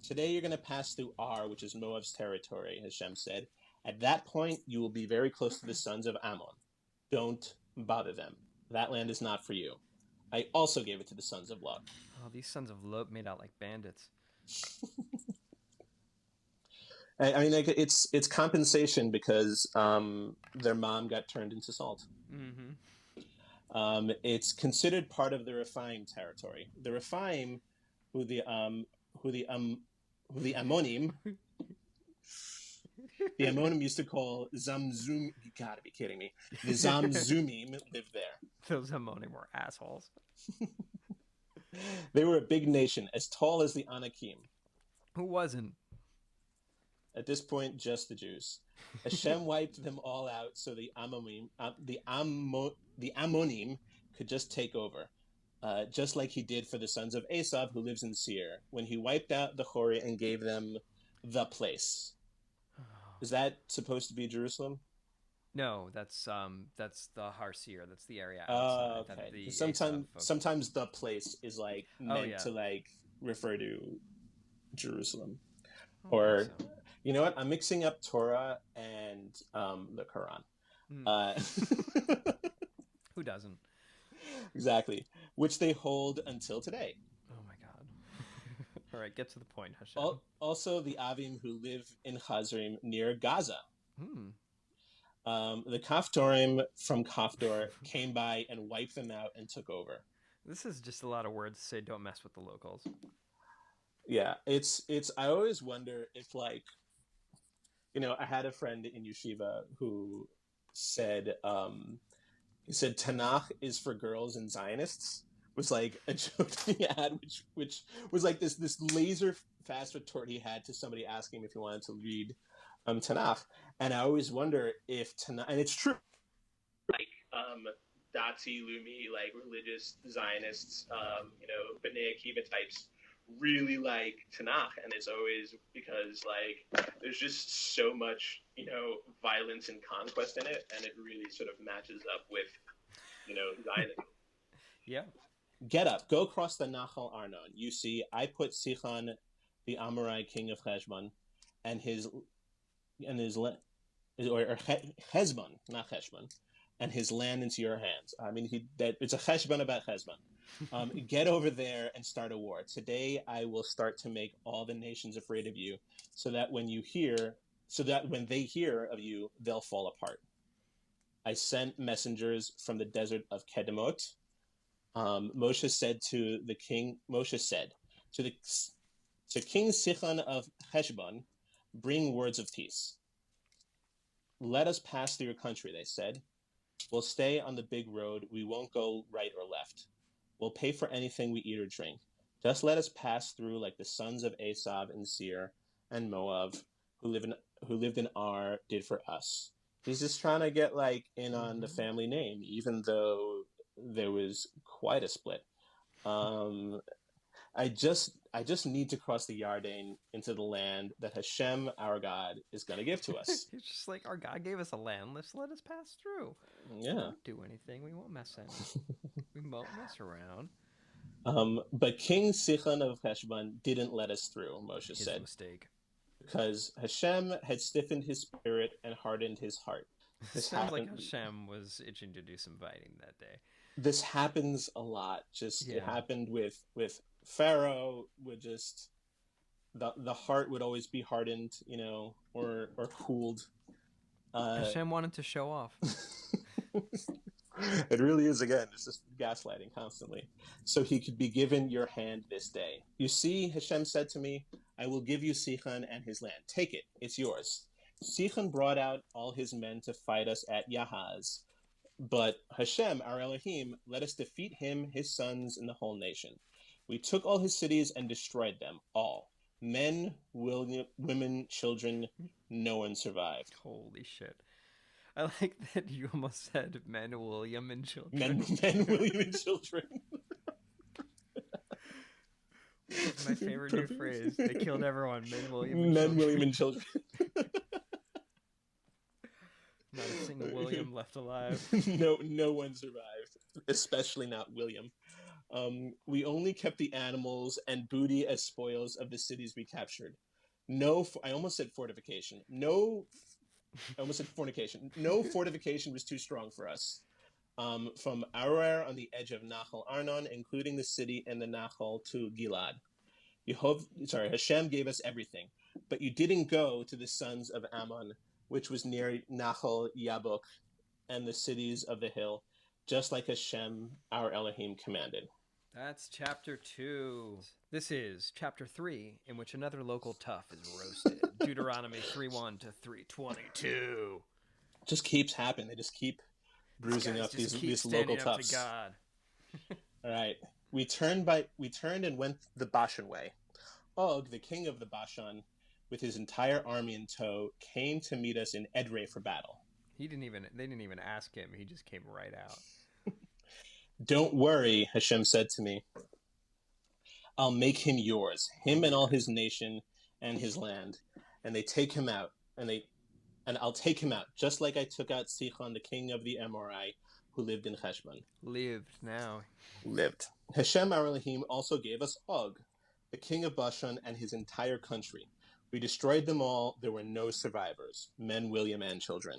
Today you're going to pass through Ar, which is Moab's territory, Hashem said. At that point, you will be very close to the sons of Ammon. Don't bother them. That land is not for you. I also gave it to the sons of Lot. Oh, these sons of Lot made out like bandits. I mean, like, it's compensation because their mom got turned into salt. Mm-hmm. It's considered part of the Rephaim territory. The Rephaim, who the Ammonim, the Ammonim used to call Zamzum. You gotta be kidding me. The Zamzumim lived there. Those Ammonim were assholes. They were a big nation, as tall as the Anakim. Who wasn't? At this point, just the Jews. Hashem wiped them all out, so the Ammonim could just take over, just like he did for the sons of Esav, who lives in Seir, when he wiped out the Hori and gave them the place. Is that supposed to be Jerusalem? No, that's the Har Seir. That's the area outside. Okay. Sometimes the place is like meant to like refer to Jerusalem, or so. You know what? I'm mixing up Torah and the Quran. Who doesn't? Exactly, which they hold until today. Oh my God! All right, get to the point, Hashem. Also, the Avim who live in Chazrim near Gaza. The Kaftorim from Kaftor came by and wiped them out and took over. This is just a lot of words to say don't mess with the locals. Yeah, it's. I always wonder if, like, you know, I had a friend in yeshiva who said, Tanakh is for girls and Zionists. Was like a joke he had, which was like this laser fast retort he had to somebody asking him if he wanted to read Tanakh. And I always wonder if Tanakh, and it's true, like Dati, Lumi, like religious Zionists, B'nai Akiva types really like Tanakh, and it's always because like there's just so much violence and conquest in it, and it really sort of matches up with Zionism. Yeah. Get up, go across the Nachal Arnon. You see, I put Sichon, the Amorite king of Heshbon, and Hezbon, not Heshbon, and his land into your hands. I mean, it's a Heshbon about Hezbon. Get over there and start a war. Today, I will start to make all the nations afraid of you, so that when they hear of you, they'll fall apart. I sent messengers from the desert of Kedemot. Moshe said to King Sichon of Heshbon, bring words of peace. Let us pass through your country, they said. We'll stay on the big road. We won't go right or left. We'll pay for anything we eat or drink. Just let us pass through like the sons of Esau and Seir and Moab, who lived in Ar, did for us. He's just trying to get like in on the family name, even though there was quite a split. I just need to cross the Yarden into the land that Hashem, our God, is going to give to us. It's just like, our God gave us a land. Let us pass through. Yeah. We won't do anything. We won't mess in. We won't mess around. But King Sichon of Heshbon didn't let us through, Moshe His said. mistake. Because Hashem had stiffened his spirit and hardened his heart. Sounds like Hashem was itching to do some fighting that day. This happens a lot. It happened with Pharaoh. Would just the heart would always be hardened, or cooled. Hashem wanted to show off. It really is, again, it's just gaslighting constantly. So he could be given your hand this day. You see, Hashem said to me, I will give you Sichon and his land. Take it, it's yours. Sichon brought out all his men to fight us at Yahaz. But Hashem, our Elohim, let us defeat him, his sons, and the whole nation. We took all his cities and destroyed them, all. Men, women, children, no one survived. Holy shit. I like that you almost said men, William, and children. Men, William, and children. That's my favorite new phrase. They killed everyone. Men, William, and Men, children. William, and children. Not a single William left alive. No one survived, especially not William. We only kept the animals and booty as spoils of the cities we captured. I almost said fortification. I almost said fornication. No fortification was too strong for us. From Aroer on the edge of Nachal Arnon, including the city and the Nachal, to Gilad. Hashem gave us everything, but you didn't go to the sons of Ammon, which was near Nachal Yabok, and the cities of the hill, just like Hashem, our Elohim, commanded. That's chapter 2. This is chapter 3, in which another local tough is roasted. Deuteronomy 3:1 to 3:22. Just keeps happening. They just keep bruising up these local toughs. To God. All right. We turned and went the Bashan way. Og, the king of the Bashan, with his entire army in tow, came to meet us in Edrei for battle. They didn't even ask him. He just came right out. Don't worry, Hashem said to me. I'll make him yours, him and all his nation and his land. And they take him out, and I'll take him out, just like I took out Sichon, the king of the Amorite, who lived in Heshbon. Lived. Hashem, our Elohim, also gave us Og, the king of Bashan, and his entire country. We destroyed them all. There were no survivors, men, William, and children.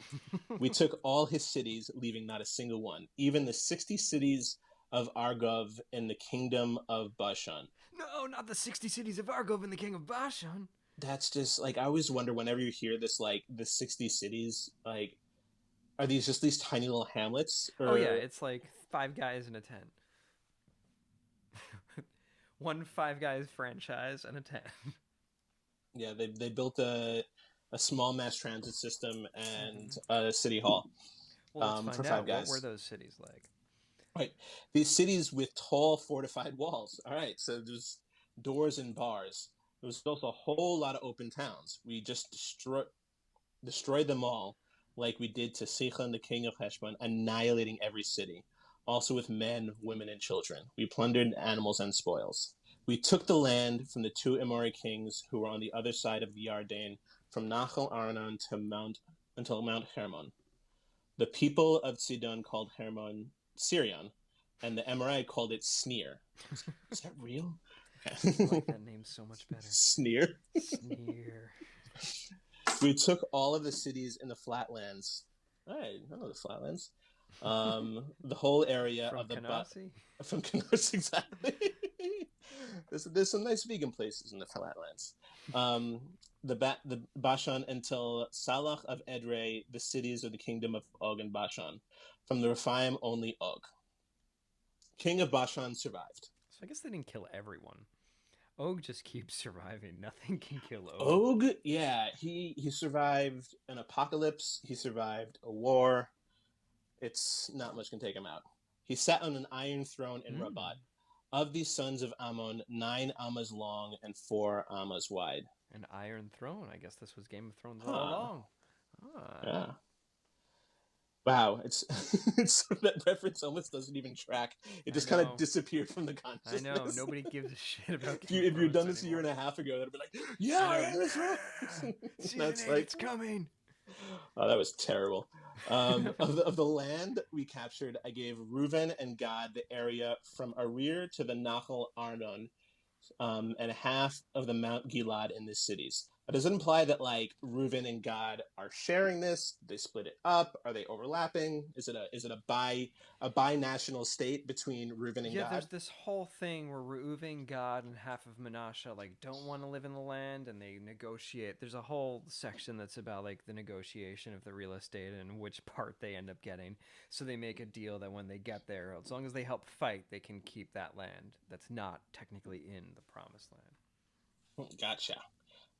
We took all his cities, leaving not a single one, even the 60 cities of Argov in the kingdom of Bashan. No, not the 60 cities of Argov in the king of Bashan. That's just, like, I always wonder whenever you hear this, like, the 60 cities, like, are these just these tiny little hamlets? Or... Oh, yeah, it's like 5 guys in a tent. One 5 Guys franchise and a tent. Yeah, they built a small mass transit system and a city hall well, let's for find 5 guys. What were those cities like? Right. These cities with tall fortified walls. All right, so there's doors and bars. There was also a whole lot of open towns. We just destroyed them all like we did to Sichon, the king of Heshbon, annihilating every city, also with men, women, and children. We plundered animals and spoils. We took the land from the 2 Amorite kings who were on the other side of the Yarden, from Nachal Arnon until Mount Hermon. The people of Sidon called Hermon Sirion, and the Amorite called it Sneer. Is that real? I like that name so much better. Sneer. Sneer. We took all of the cities in the flatlands. I know the flatlands. The whole area From of the Canarsie? From Canarsie, exactly. There's some nice vegan places in the flatlands. The Bashan until Salach of Edrei, the cities of the kingdom of Og and Bashan. From the Rephaim, only Og. King of Bashan survived. So I guess they didn't kill everyone. Og just keeps surviving. Nothing can kill Og. Og, yeah, he survived an apocalypse. He survived a war. It's not much can take him out. He sat on an iron throne in Rabat. Of these sons of Ammon, 9 amas long and 4 amas wide. An iron throne. I guess this was Game of Thrones all along. Yeah. Wow, it's that reference almost doesn't even track. It just kind of disappeared from the consciousness. I know, nobody gives a shit about If you'd done this anymore. A year and a half ago, that'd be like, yeah, that's right. That's like, it's coming. Oh, that was terrible. Of the land we captured, I gave Reuven and Gad the area from Arir to the Nahal Arnon, and half of the Mount Gilad in the cities. Does it imply that like Reuven and Gad are sharing this? Did they split it up? Are they overlapping? Is it a bi-national state between Reuven and Gad? Yeah, there's this whole thing where Reuven, Gad, and half of Manasseh like don't want to live in the land, and they negotiate. There's a whole section that's about like the negotiation of the real estate and which part they end up getting. So they make a deal that when they get there, as long as they help fight, they can keep that land that's not technically in the promised land. Gotcha.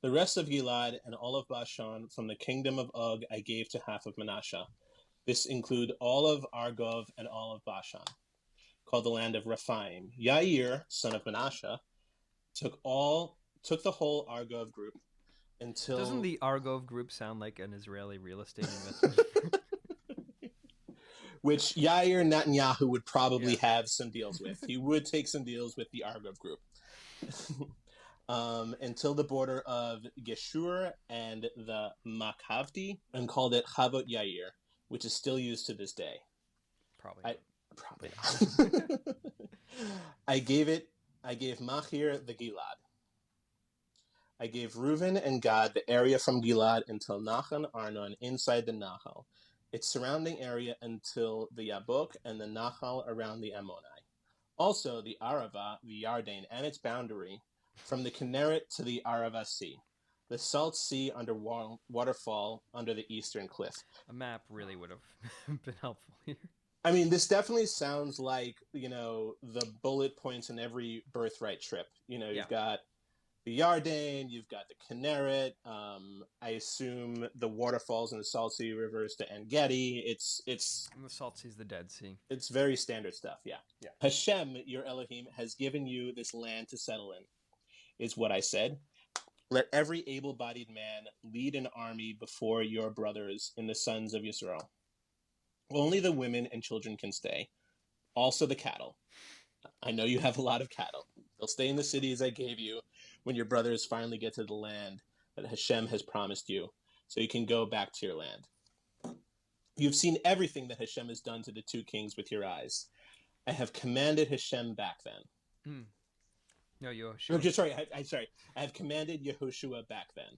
The rest of Gilad and all of Bashan from the kingdom of Og I gave to half of Manasseh. This include all of Argov and all of Bashan, called the land of Rephaim. Yair, son of Manasseh, took the whole Argov group until... Doesn't the Argov group sound like an Israeli real estate investment? Which Yair Netanyahu would probably have some deals with. He would take some deals with the Argov group. Until the border of Geshur and the Makhavti, and called it Chavot Yair, which is still used to this day. Probably not. I gave Machir the Gilad. I gave Reuven and Gad the area from Gilad until Nachan Arnon inside the Nahal, its surrounding area until the Yabok and the Nahal around the Ammoni. Also the Arava, the Yarden, and its boundary, from the Kinneret to the Arava Sea, the Salt Sea under waterfall under the eastern cliff. A map really would have been helpful here. I mean, this definitely sounds like, the bullet points in every birthright trip. You've got the Yarden, you've got the Kinneret, I assume the waterfalls in the Salt Sea rivers to En-Gedi. It's and the Salt Sea is the Dead Sea. It's very standard stuff, yeah. Hashem, your Elohim, has given you this land to settle in, is what I said. Let every able-bodied man lead an army before your brothers in the sons of Yisrael. Only the women and children can stay. Also the cattle. I know you have a lot of cattle. They'll stay in the cities I gave you when your brothers finally get to the land that Hashem has promised you, so you can go back to your land. You've seen everything that Hashem has done to the 2 kings with your eyes. I have commanded Hashem back then. No, Yehoshua. No, sorry. I have commanded Yehoshua back then.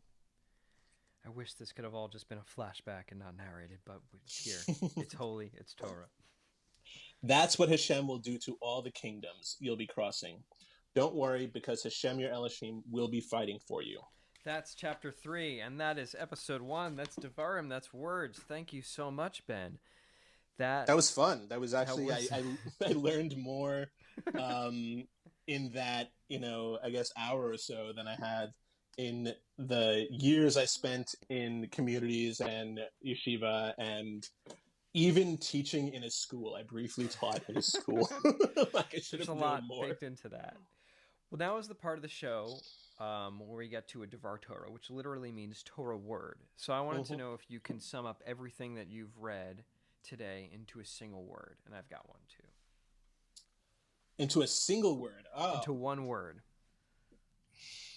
I wish this could have all just been a flashback and not narrated, but it's here. It's holy. It's Torah. That's what Hashem will do to all the kingdoms you'll be crossing. Don't worry, because Hashem, your Elohim, will be fighting for you. That's chapter 3, and that is episode 1. That's Devarim. That's words. Thank you so much, Ben. That was fun. That was actually I learned more in that I guess hour or so than I had in the years I spent in communities and yeshiva and even teaching in a school. I briefly taught in a school. Like I should have known more. There's a lot baked into that. Well, now is the part of the show where we get to a Devar Torah, which literally means Torah word. So I wanted to know if you can sum up everything that you've read today into a single word, and I've got one too. Into a single word? Oh. Into one word.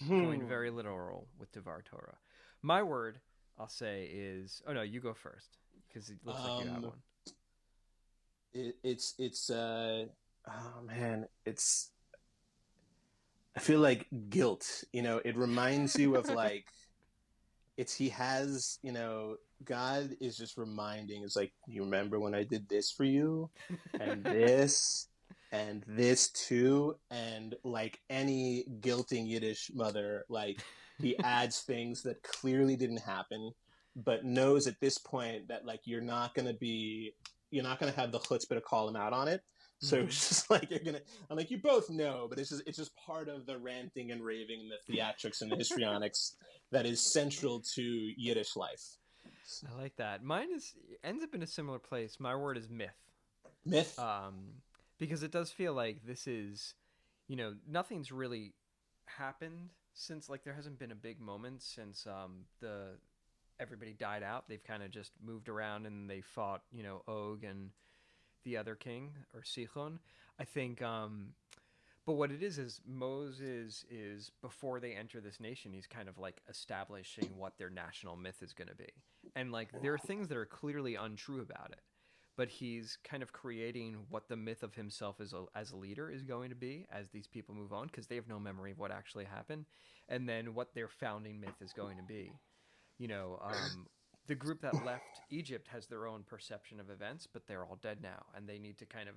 Going very literal with Devar Torah. My word, I'll say, is... Oh, no, you go first, because it looks like you have one. It's oh, man, it's... I feel like guilt, it reminds you of like, he has, God is just reminding, it's like, you remember when I did this for you? And this, and this too? And like any guilting Yiddish mother, like he adds things that clearly didn't happen, but knows at this point that like, you're not going to have the chutzpah to call him out on it. So it's just like I'm like, you both know, but it's just part of the ranting and raving, the theatrics and the histrionics that is central to Yiddish life. I like that. Mine ends up in a similar place. My word is myth. Myth. Because it does feel like this is, nothing's really happened since, like, there hasn't been a big moment since the everybody died out. They've kind of just moved around and they fought, Og and the other king, or Sichon. I think, but what it is Moses is, before they enter this nation, he's kind of like establishing what their national myth is going to be. And like, there are things that are clearly untrue about it, but he's kind of creating what the myth of himself as a leader is going to be as these people move on, because they have no memory of what actually happened, and then what their founding myth is going to be. The group that left Egypt has their own perception of events, but they're all dead now, and they need to kind of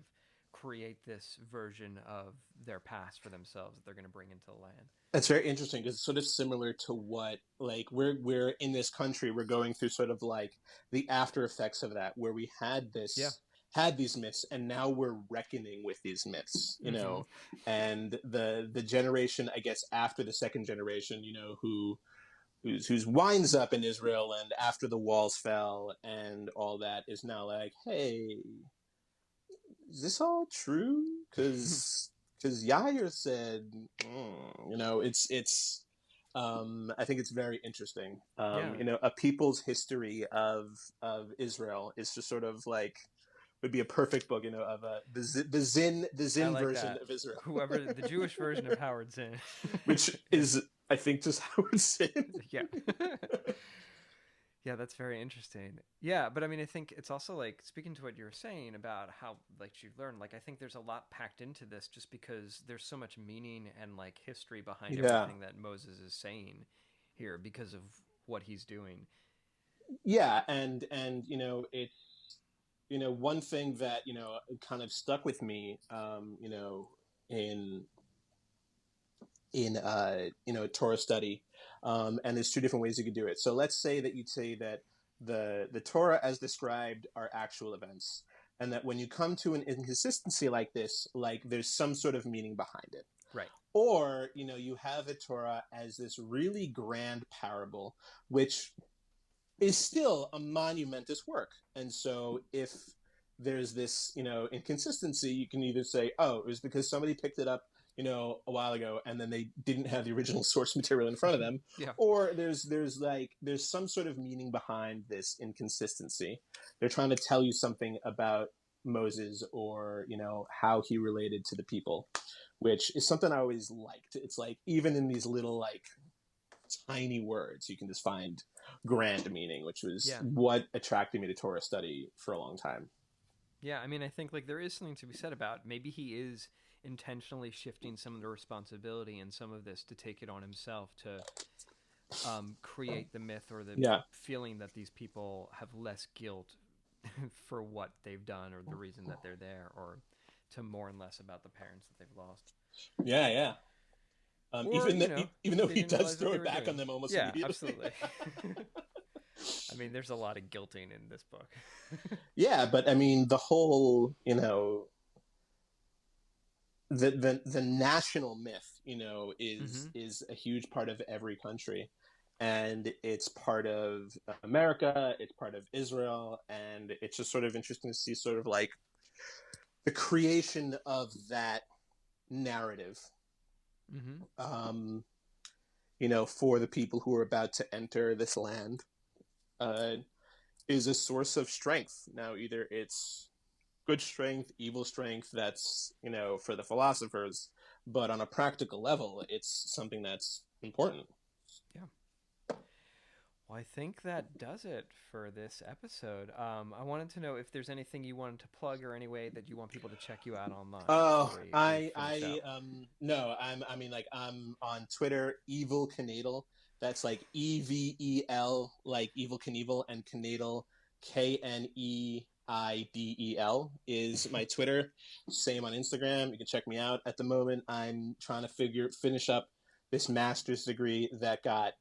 create this version of their past for themselves that they're going to bring into the land. That's very interesting, because it's sort of similar to what, like, we're in this country, we're going through sort of like the after effects of that, where we had these myths, and now we're reckoning with these myths, and the generation, I guess, after the second generation, who's winds up in Israel, and after the walls fell and all that, is now like, hey, is this all true? Because Yair said, it's I think it's very interesting. A people's history of Israel is just sort of like, would be a perfect book, of the Zinn like version that. of Israel. Whoever, the Jewish version of Howard Zinn. Which is, I think, just Howard Zinn. Yeah. Yeah, that's very interesting. Yeah, but I mean, I think it's also like, speaking to what you were saying about how, like, you learn, like, I think there's a lot packed into this, just because there's so much meaning and like history behind everything that Moses is saying here, because of what he's doing. Yeah, and it's, one thing that kind of stuck with me, in Torah study, and there's two different ways you could do it. So let's say that you'd say that the Torah as described are actual events, and that when you come to an inconsistency like this, like, there's some sort of meaning behind it. Right. Or, you have the Torah as this really grand parable, which is still a monumentous work. And so if there's this, inconsistency, you can either say, oh, it was because somebody picked it up, a while ago, and then they didn't have the original source material in front of them. Yeah. Or there's some sort of meaning behind this inconsistency. They're trying to tell you something about Moses, or, how he related to the people, which is something I always liked. It's like, even in these little, like, tiny words, you can just find grand meaning, which was what attracted me to Torah study for a long time. Yeah, I mean, I think, like, there is something to be said about, maybe he is intentionally shifting some of the responsibility and some of this to take it on himself to create the myth, or the feeling that these people have less guilt for what they've done, or the reason that they're there, or to mourn less about the parents that they've lost. Yeah. Or, even though he does throw it back on them almost immediately. Absolutely. I mean, there's a lot of guilting in this book. Yeah, but I mean, the whole, the national myth, is a huge part of every country, and it's part of America, it's part of Israel, and it's just sort of interesting to see sort of like the creation of that narrative, for the people who are about to enter this land, is a source of strength. Now, either it's good strength, evil strength, that's, for the philosophers, but on a practical level, it's something that's important. Yeah. Well, I think that does it for this episode. I wanted to know if there's anything you wanted to plug, or any way that you want people to check you out online. No, I'm on Twitter, Evil Knievel. That's like EVEL, like Evil Knievel, and Knievel, KNEIDEL is my Twitter. Same on Instagram. You can check me out. At the moment, I'm trying to finish up this master's degree that got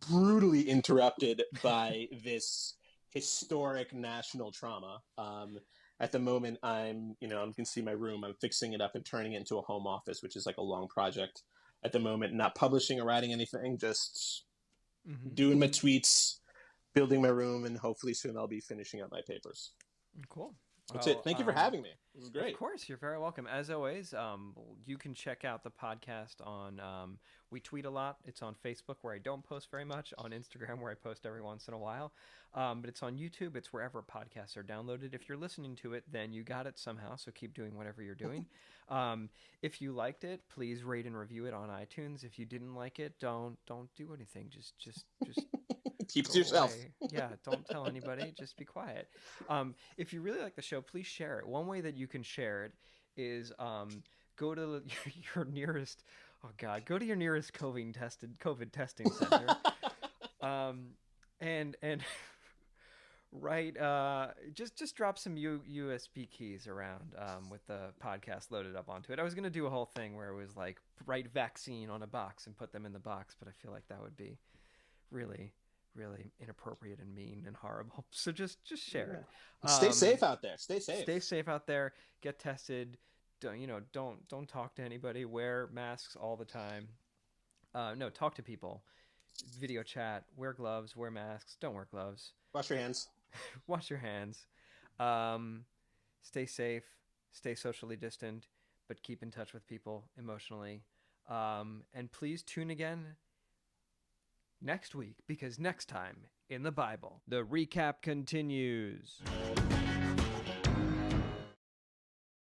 brutally interrupted by this historic national trauma. At the moment, you can see my room. I'm fixing it up and turning it into a home office, which is like a long project. At the moment, not publishing or writing anything, just doing my tweets, building my room, and hopefully soon I'll be finishing up my papers. Cool. That's it. Thank you for having me. This was great. Of course, you're very welcome. As always, you can check out the podcast on. We tweet a lot. It's on Facebook, where I don't post very much. On Instagram, where I post every once in a while. But it's on YouTube. It's wherever podcasts are downloaded. If you're listening to it, then you got it somehow. So keep doing whatever you're doing. If you liked it, please rate and review it on iTunes. If you didn't like it, don't do anything. Just keep it to yourself. Yeah, don't tell anybody. Just be quiet. If you really like the show, please share it. One way that you can share it is go to your nearest. Oh God, go to your nearest COVID testing center. And write. Just drop some USB keys around with the podcast loaded up onto it. I was gonna do a whole thing where it was like write vaccine on a box and put them in the box, but I feel like that would be really inappropriate and mean and horrible. So just share it. Stay safe out there. Stay safe. Stay safe out there. Get tested. Don't talk to anybody. Wear masks all the time. No, talk to people. Video chat. Wear gloves. Wear masks. Don't wear gloves. Wash your hands. Wash your hands. Stay safe. Stay socially distant, but keep in touch with people emotionally. And please tune again next week, because next time in the Bible, the recap continues.